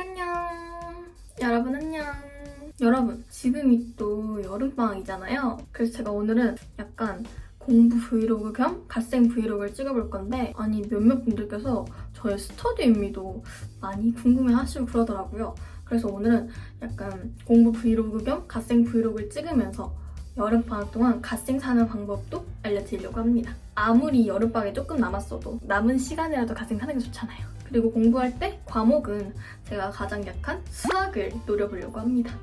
안녕. 여러분 안녕. 여러분 지금이 또 여름방학이잖아요. 그래서 제가 오늘은 약간 공부 브이로그 겸 갓생 브이로그를 찍어볼 건데, 아니 몇몇 분들께서 저의 스터디 인미도 많이 궁금해하시고 그러더라고요. 그래서 오늘은 약간 공부 브이로그 겸 갓생 브이로그를 찍으면서 여름방학 동안 갓생 사는 방법도 알려드리려고 합니다. 아무리 여름방학이 조금 남았어도 남은 시간이라도 갓생 사는 게 좋잖아요. 그리고 공부할 때 과목은 제가 가장 약한 수학을 노려보려고 합니다.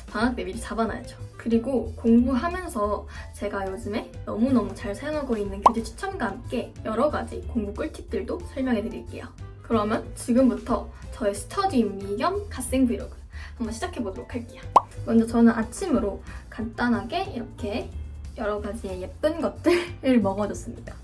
방학 때 미리 잡아놔야죠. 그리고 공부하면서 제가 요즘에 너무너무 잘 사용하고 있는 교재 추천과 함께 여러 가지 공부 꿀팁들도 설명해 드릴게요. 그러면 지금부터 저의 스터디 인미 겸 갓생 브이로그 한번 시작해 보도록 할게요. 먼저 저는 아침으로 간단하게 이렇게 여러 가지의 예쁜 것들을 먹어줬습니다.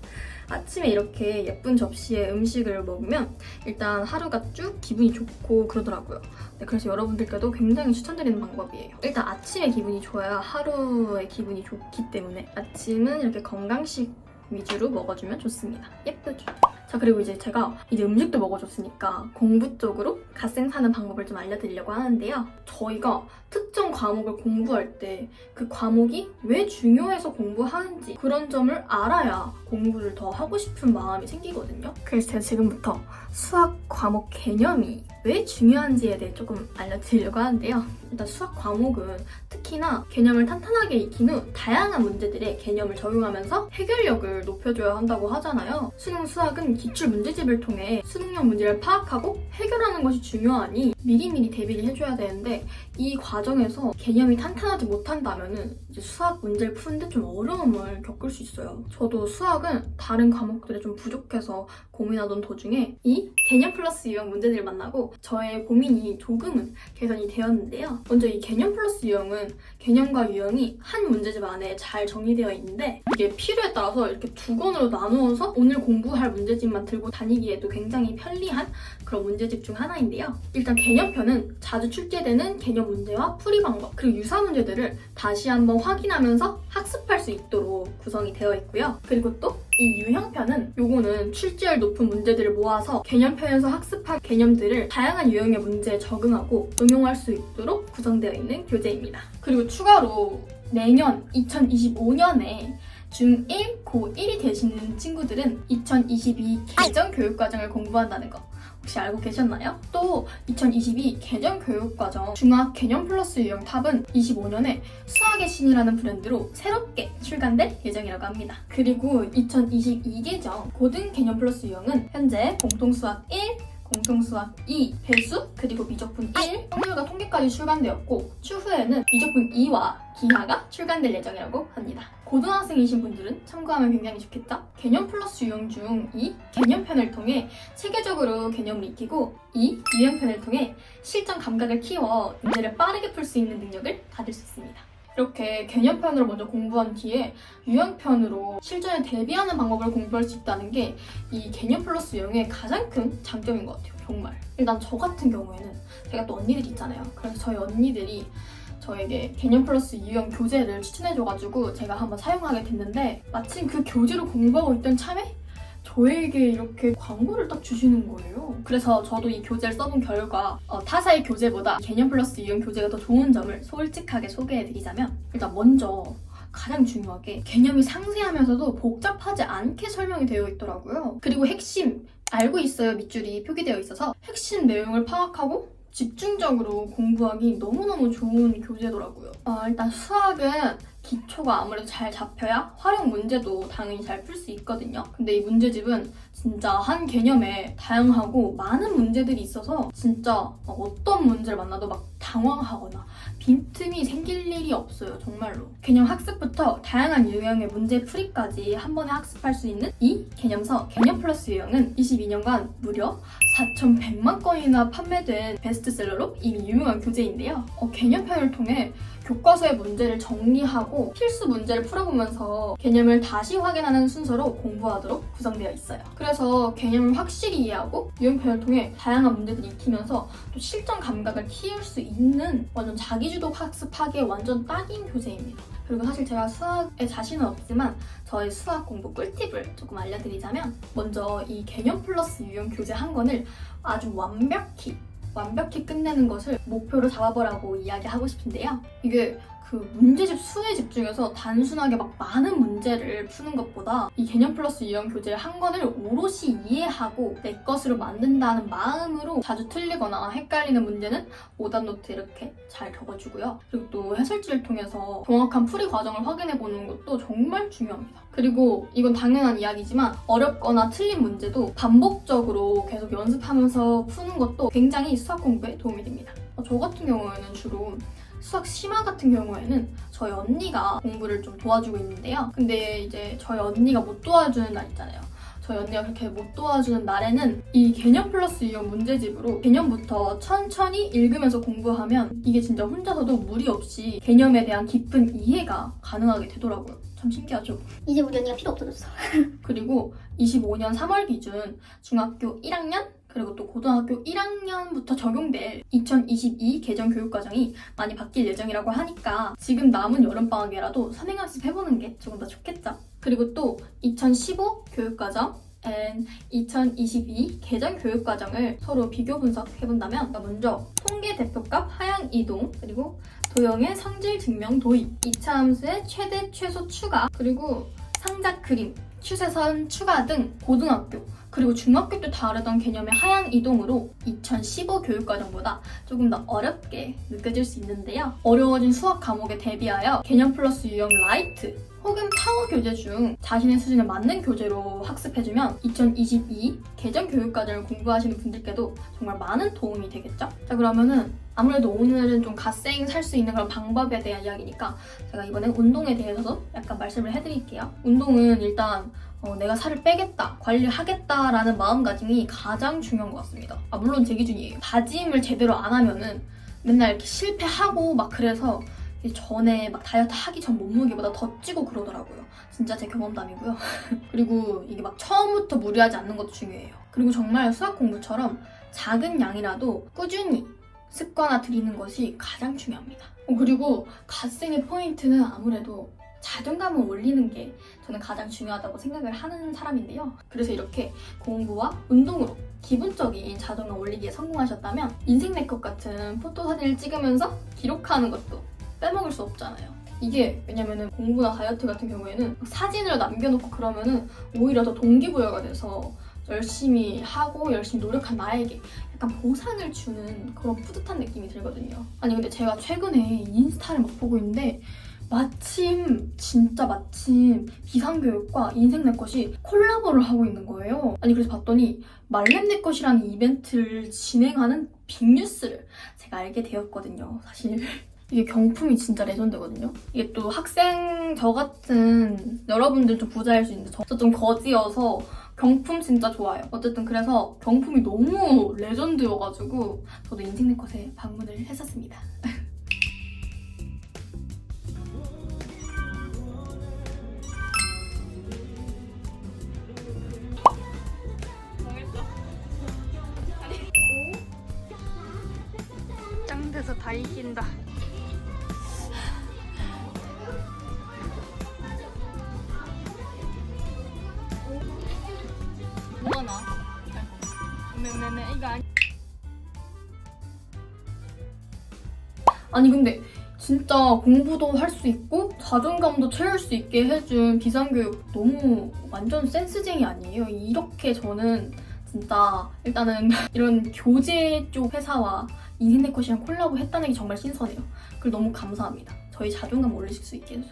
아침에 이렇게 예쁜 접시에 음식을 먹으면 일단 하루가 쭉 기분이 좋고 그러더라고요. 네, 그래서 여러분들께도 굉장히 추천드리는 방법이에요. 일단 아침에 기분이 좋아야 하루의 기분이 좋기 때문에 아침은 이렇게 건강식 위주로 먹어주면 좋습니다. 예쁘게. 자, 그리고 이제 제가 음식도 먹어줬으니까 공부 쪽으로 갓생 사는 방법을 좀 알려드리려고 하는데요. 저희가 특정 과목을 공부할 때 그 과목이 왜 중요해서 공부하는지 그런 점을 알아야 공부를 더 하고 싶은 마음이 생기거든요. 그래서 제가 지금부터 수학 과목 개념이 왜 중요한지에 대해 조금 알려드리려고 하는데요. 일단 수학 과목은 특히나 개념을 탄탄하게 익힌 후 다양한 문제들의 개념을 적용하면서 해결력을 높여줘야 한다고 하잖아요. 수능 수학은 기출 문제집을 통해 수능형 문제를 파악하고 해결하는 것이 중요하니 미리미리 대비를 해줘야 되는데, 이 과정에서 개념이 탄탄하지 못한다면 이제 수학 문제를 푸는데 좀 어려움을 겪을 수 있어요. 저도 수학은 다른 과목들이 좀 부족해서 고민하던 도중에 이 개념 플러스 유형 문제들을 만나고 저의 고민이 조금은 개선이 되었는데요. 먼저 이 개념 플러스 유형은 개념과 유형이 한 문제집 안에 잘 정리되어 있는데, 이게 필요에 따라서 이렇게 두 권으로 나누어서 오늘 공부할 문제집만 들고 다니기에도 굉장히 편리한 그런 문제집 중 하나인데요. 일단 개념편은 자주 출제되는 개념 문제와 풀이 방법, 그리고 유사 문제들을 다시 한번 확인하면서 학습할 수 있도록 구성이 되어 있고요. 그리고 또 이 유형편은 요거는 출제율 높은 문제들을 모아서 개념편에서 학습한 개념들을 다양한 유형의 문제에 적응하고 응용할 수 있도록 구성되어 있는 교재입니다. 그리고 추가로 내년 2025년에 중1, 고1이 되시는 친구들은 2022 개정 교육과정을 공부한다는 거 혹시 알고 계셨나요? 또 2022 개정 교육과정 중학 개념 플러스 유형 탑은 25년에 수학의 신이라는 브랜드로 새롭게 출간될 예정이라고 합니다. 그리고 2022 개정 고등 개념 플러스 유형은 현재 공통수학 1, 공통수학 2, 배수, 그리고 미적분 1, 통계가 통계까지 출간되었고 추후에는 미적분 2와 기하가 출간될 예정이라고 합니다. 고등학생이신 분들은 참고하면 굉장히 좋겠죠? 개념 플러스 유형 중 이 개념편을 통해 체계적으로 개념을 익히고 이 유형편을 통해 실전 감각을 키워 문제를 빠르게 풀 수 있는 능력을 가질 수 있습니다. 이렇게 개념편으로 먼저 공부한 뒤에 유형편으로 실전에 대비하는 방법을 공부할 수 있다는 게 이 개념 플러스 유형의 가장 큰 장점인 것 같아요. 정말. 일단 저 같은 경우에는 제가 또 언니들이 있잖아요. 그래서 저희 언니들이 저에게 개념 플러스 유형 교재를 추천해줘가지고 제가 한번 사용하게 됐는데, 마침 그 교재로 공부하고 있던 참에 저에게 이렇게 광고를 딱 주시는 거예요. 그래서 저도 이 교재를 써본 결과 타사의 교재보다 개념 플러스 유형 교재가 더 좋은 점을 솔직하게 소개해드리자면, 일단 먼저 가장 중요하게 개념이 상세하면서도 복잡하지 않게 설명이 되어 있더라고요. 그리고 핵심 알고 있어요 밑줄이 표기되어 있어서 핵심 내용을 파악하고 집중적으로 공부하기 너무너무 좋은 교재더라고요. 일단 수학은 기초가 아무래도 잘 잡혀야 활용 문제도 당연히 잘 풀 수 있거든요. 근데 이 문제집은 진짜 한 개념에 다양하고 많은 문제들이 있어서 진짜 어떤 문제를 만나도 막 당황하거나 빈틈이 생길 일이 없어요. 정말로. 개념 학습부터 다양한 유형의 문제 풀이까지 한 번에 학습할 수 있는 이 개념서 개념 플러스 유형은 22년간 무려 4,100만 건이나 판매된 베스트셀러로 이미 유명한 교재인데요. 개념편을 통해 교과서의 문제를 정리하고 필수 문제를 풀어보면서 개념을 다시 확인하는 순서로 공부하도록 구성되어 있어요. 그래서 개념을 확실히 이해하고 유형편을 통해 다양한 문제들을 익히면서 또 실전 감각을 키울 수 있는 완전 자기주도 학습하기에 완전 딱인 교재입니다. 그리고 사실 제가 수학에 자신은 없지만 저의 수학 공부 꿀팁을 조금 알려드리자면, 먼저 이 개념 플러스 유형 교재 한 권을 아주 완벽히 완벽히 끝내는 것을 목표로 잡아보라고 이야기하고 싶은데요. 이게 그 문제집 수에 집중해서 단순하게 막 많은 문제를 푸는 것보다 이 개념 플러스 유형 교재 한 권을 오롯이 이해하고 내 것으로 만든다는 마음으로 자주 틀리거나 헷갈리는 문제는 오답 노트에 이렇게 잘 적어주고요. 그리고 또 해설지를 통해서 정확한 풀이 과정을 확인해보는 것도 정말 중요합니다. 그리고 이건 당연한 이야기지만 어렵거나 틀린 문제도 반복적으로 계속 연습하면서 푸는 것도 굉장히 수학 공부에 도움이 됩니다. 저 같은 경우에는 주로 수학 심화 같은 경우에는 저희 언니가 공부를 좀 도와주고 있는데요. 근데 이제 저희 언니가 못 도와주는 날 있잖아요. 저희 언니가 그렇게 못 도와주는 날에는 이 개념 플러스 유형 문제집으로 개념부터 천천히 읽으면서 공부하면 이게 진짜 혼자서도 무리 없이 개념에 대한 깊은 이해가 가능하게 되더라고요. 참 신기하죠? 이제 우리 언니가 필요 없어졌어. 그리고 25년 3월 기준 중학교 1학년 그리고 또 고등학교 1학년부터 적용될 2022 개정 교육과정이 많이 바뀔 예정이라고 하니까 지금 남은 여름방학이라도 선행학습 해보는 게 조금 더 좋겠죠. 그리고 또 2015 교육과정 and 2022 개정 교육과정을 서로 비교 분석해본다면 먼저 통계 대표값 하향 이동 그리고 도형의 성질 증명 도입 2차 함수의 최대 최소 추가 그리고 상자 그림 추세선 추가 등 고등학교 그리고 중학교 때 다르던 개념의 하향 이동으로 2015 교육과정보다 조금 더 어렵게 느껴질 수 있는데요. 어려워진 수학 과목에 대비하여 개념 플러스 유형 라이트 혹은 파워 교재 중 자신의 수준에 맞는 교재로 학습해주면 2022 개정 교육과정을 공부하시는 분들께도 정말 많은 도움이 되겠죠? 자, 그러면은 아무래도 오늘은 좀 갓생 살 수 있는 그런 방법에 대한 이야기니까 제가 이번에 운동에 대해서도 약간 말씀을 해드릴게요. 운동은 일단 내가 살을 빼겠다, 관리하겠다라는 마음가짐이 가장 중요한 것 같습니다. 물론 제 기준이에요. 다짐을 제대로 안 하면은 맨날 이렇게 실패하고 막 그래서 전에 막 다이어트 하기 전 몸무게보다 더 찌고 그러더라고요. 진짜 제 경험담이고요. 그리고 이게 막 처음부터 무리하지 않는 것도 중요해요. 그리고 정말 수학 공부처럼 작은 양이라도 꾸준히 습관화들이는 것이 가장 중요합니다. 그리고 갓생의 포인트는 아무래도 자존감을 올리는 게 저는 가장 중요하다고 생각을 하는 사람인데요. 그래서 이렇게 공부와 운동으로 기본적인 자존감 올리기에 성공하셨다면 인생 네컷 같은 포토 사진을 찍으면서 기록하는 것도 빼먹을 수 없잖아요. 이게 왜냐면은 공부나 다이어트 같은 경우에는 사진을 남겨놓고 그러면은 오히려 더 동기부여가 돼서 열심히 하고 열심히 노력한 나에게 약간 보상을 주는 그런 뿌듯한 느낌이 들거든요. 아니 근데 제가 최근에 인스타를 막 보고 있는데 진짜 마침 비상교육과 인생 네컷이 콜라보를 하고 있는 거예요. 아니 그래서 봤더니 말렙 네컷이라는 이벤트를 진행하는 빅뉴스를 제가 알게 되었거든요. 사실 이게 경품이 진짜 레전드거든요. 이게 또 학생 저 같은 여러분들 좀 부자일 수 있는데 저 좀 거지여서 경품 진짜 좋아요. 어쨌든 그래서 경품이 너무 레전드여가지고 저도 인생 네컷에 방문을 했었습니다. 짱돼서 다 이긴다. 뭐나? 네네네 이거 아니 근데 진짜 공부도 할 수 있고 자존감도 채울 수 있게 해준 비상교육 너무 완전 센스쟁이 아니에요? 이렇게 저는 진짜 일단은 이런 교재 쪽 회사와 인생 네컷이랑 콜라보 했다는 게 정말 신선해요. 그리고 너무 감사합니다. 저희 자존감 올리실 수 있게 해서.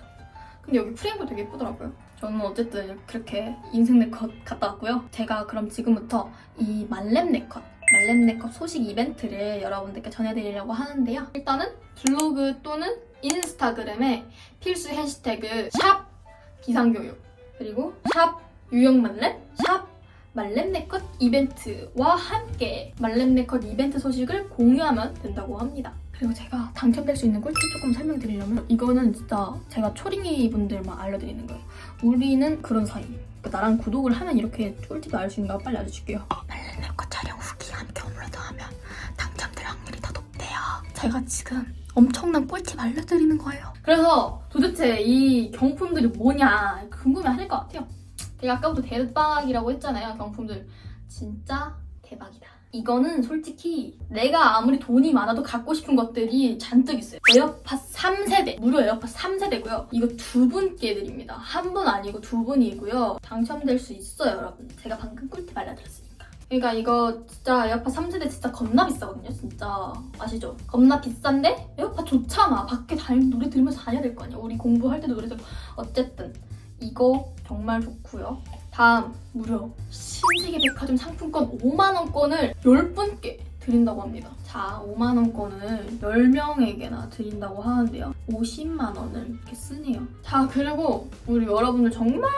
근데 여기 프레임도 되게 예쁘더라고요. 저는 어쨌든 그렇게 인생 네컷 갔다 왔고요. 제가 그럼 지금부터 이 말렙 네컷 소식 이벤트를 여러분들께 전해드리려고 하는데요. 일단은 블로그 또는 인스타그램에 필수 해시태그 샵 비상교육 그리고 샵 유형말렙 샵 말렙 네컷 이벤트와 함께 말렙 네컷 이벤트 소식을 공유하면 된다고 합니다. 그리고 제가 당첨될 수 있는 꿀팁 조금 설명드리려면 이거는 진짜 제가 초딩이 분들만 알려드리는 거예요. 우리는 그런 사이. 그러니까 나랑 구독을 하면 이렇게 꿀팁을 알 수 있는 거 빨리 알려줄게요. 말렙 네컷 촬영 후기 함께 업로드하면 당첨될 확률이 더 높대요. 제가 지금 엄청난 꿀팁 알려드리는 거예요. 그래서 도대체 이 경품들이 뭐냐 궁금해하실 것 같아요. 제가 아까부터 대박이라고 했잖아요. 경품들 진짜 대박이다. 이거는 솔직히 내가 아무리 돈이 많아도 갖고 싶은 것들이 잔뜩 있어요. 에어팟 3세대, 무료 에어팟 3세대고요. 이거 두 분께 드립니다. 한 분 아니고 두 분이고요. 당첨될 수 있어요, 여러분. 제가 방금 꿀팁 알려드렸으니까. 그러니까 이거 진짜 에어팟 3세대 진짜 겁나 비싸거든요, 진짜. 아시죠? 겁나 비싼데 에어팟 좋잖아. 밖에 노래 들으면서 다녀야 될 거 아니야. 우리 공부할 때도 노래 들고. 어쨌든 이거 정말 좋고요. 다음 무려 신세계백화점 상품권 5만원권을 10분께 드린다고 합니다. 자, 5만원권을 10명에게나 드린다고 하는데요. 50만원을 이렇게 쓰네요. 자, 그리고 우리 여러분들 정말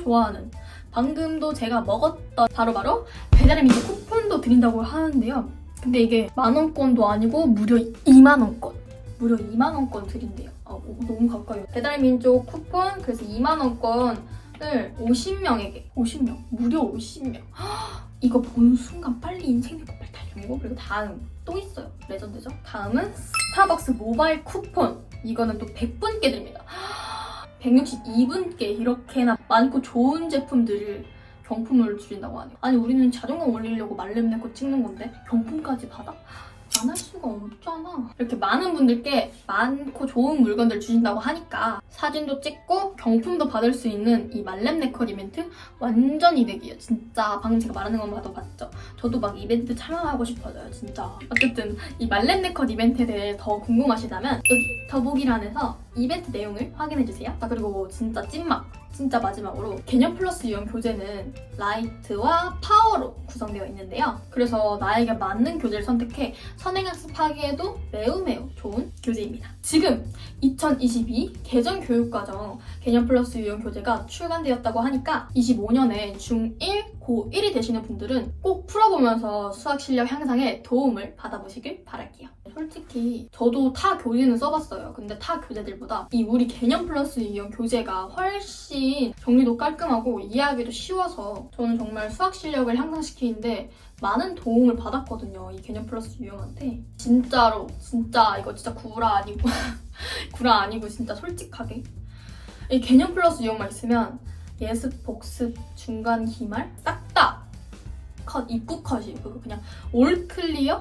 좋아하는 방금도 제가 먹었던 바로바로 배달의 민족 쿠폰도 드린다고 하는데요. 근데 이게 만원권도 아니고 무려 2만원권. 무려 2만원권 드린대요. 너무 가까이요. 배달의 민족 쿠폰 그래서 2만원권을 50명에게 50명 무려 50명 이거 보는 순간 빨리 인생 내 거 빨리 달려고. 그리고 다음 또 있어요. 레전드죠. 다음은 스타벅스 모바일 쿠폰. 이거는 또 100분께 드립니다. 162분께 이렇게나 많고 좋은 제품들을 경품을 드린다고 하네요. 아니 우리는 자존감 올리려고 말렙 내고 찍는 건데 경품까지 받아? 안 할 수가 없잖아. 이렇게 많은 분들께 많고 좋은 물건들 주신다고 하니까 사진도 찍고 경품도 받을 수 있는 이 말렙 네컷 이벤트 완전 이득이에요. 진짜 방금 제가 말하는 것만 봐도 봤죠? 저도 막 이벤트 참여하고 싶어져요, 진짜. 어쨌든 이 말렙 네컷 이벤트에 대해 더 궁금하시다면 여기 더보기란에서 이벤트 내용을 확인해주세요. 그리고 진짜 찐막! 진짜 마지막으로 개념 플러스 유형 교재는 라이트와 파워로 구성되어 있는데요. 그래서 나에게 맞는 교재를 선택해 선행학습하기에도 매우 좋은 교재입니다. 지금 2022 개정교육과정 개념 플러스 유형 교재가 출간되었다고 하니까 25년에 중1, 고1이 되시는 분들은 꼭 풀어보면서 수학 실력 향상에 도움을 받아보시길 바랄게요. 솔직히 저도 타 교재는 써봤어요. 근데 타 교재들보다 이 우리 개념 플러스 유형 교재가 훨씬 정리도 깔끔하고 이해하기도 쉬워서 저는 정말 수학 실력을 향상시키는데 많은 도움을 받았거든요. 이 개념 플러스 유형한테. 진짜로 진짜 이거 진짜 구라 아니고 구라 아니고 진짜 솔직하게 이 개념 플러스 유형만 있으면 예습, 복습, 중간, 기말 싹 다 컷, 입구 컷이에요. 그거 그냥 올 클리어?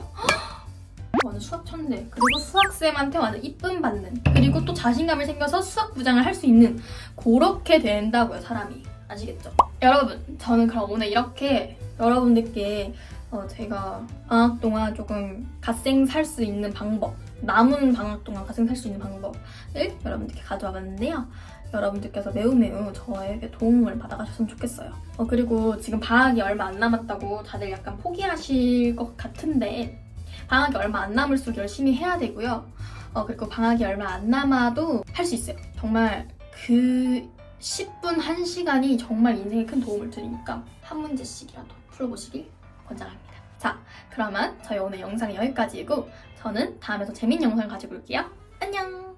완전 수학 천재. 그리고 수학쌤한테 완전 이쁨 받는. 그리고 또 자신감이 생겨서 수학 부장을 할 수 있는 그렇게 된다고요, 사람이. 아시겠죠? 여러분, 저는 그럼 오늘 이렇게 여러분들께 제가 방학 동안 조금 갓생 살 수 있는 방법, 남은 방학 동안 갓생 살 수 있는 방법을 여러분들께 가져와 봤는데요. 여러분들께서 매우 저에게 도움을 받아가셨으면 좋겠어요. 그리고 지금 방학이 얼마 안 남았다고 다들 약간 포기하실 것 같은데 방학이 얼마 안 남을수록 열심히 해야 되고요. 그리고 방학이 얼마 안 남아도 할 수 있어요. 정말 그 10분 1시간이 정말 인생에 큰 도움을 드리니까 한 문제씩이라도 풀어보시길 권장합니다. 자, 그러면 저희 오늘 영상은 여기까지이고 저는 다음에 더 재밌는 영상 가지고 올게요. 안녕!